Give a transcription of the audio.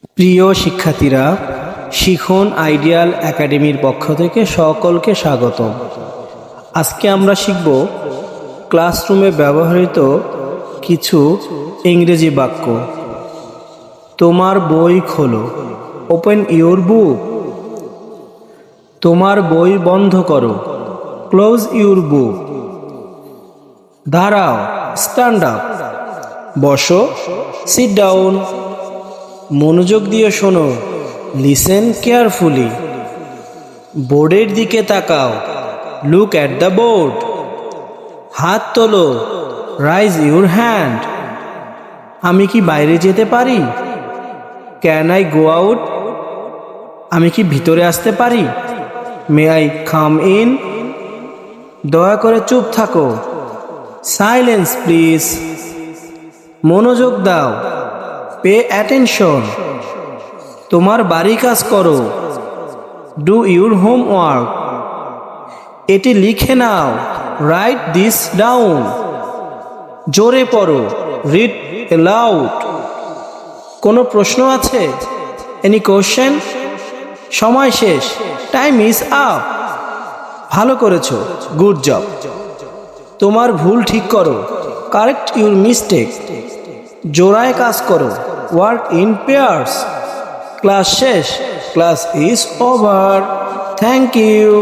প্রিয় শিক্ষার্থীরা, শিখন আইডিয়াল একাডেমির পক্ষ থেকে সকলকে স্বাগতম। আজকে আমরা শিখব ক্লাসরুমে ব্যবহৃত কিছু ইংরেজি বাক্য। তোমার বই খোলো, ওপেন ইউর বুক। তোমার বই বন্ধ করো, ক্লোজ ইউর বুক। দাঁড়াও, স্ট্যান্ড আপ। বসো, সিট ডাউন। মনোযোগ দিয়ে শোনো, লিসেন কেয়ারফুলি। বোর্ডের দিকে তাকাও, লুক অ্যাট দ্য বোর্ড। হাত তোলো, রাইজ ইউর হ্যান্ড। আমি কি বাইরে যেতে পারি? Can I go out? আমি কি ভিতরে আসতে পারি? May I come in? দয়া করে চুপ থাকো, সাইলেন্স প্লিজ। মনোযোগ দাও, পে অ্যাটেনশন। তোমার বাড়ি কাজ করো, ডু ইউর হোমওয়ার্ক। এটি লিখে নাও, রাইট দিস ডাউন। জোরে পড়ো, রিড এলাউড। কোনো প্রশ্ন আছে? Any question? সময় শেষ, টাইম ইজ আপ। ভালো করেছো, গুড জব। তোমার ভুল ঠিক করো, কারেক্ট ইউর মিস্টেক। জোড়ায় কাজ করো, ওয়ার্ক ইন পেয়ার্স। ক্লাস শেষ, class is over. Thank you.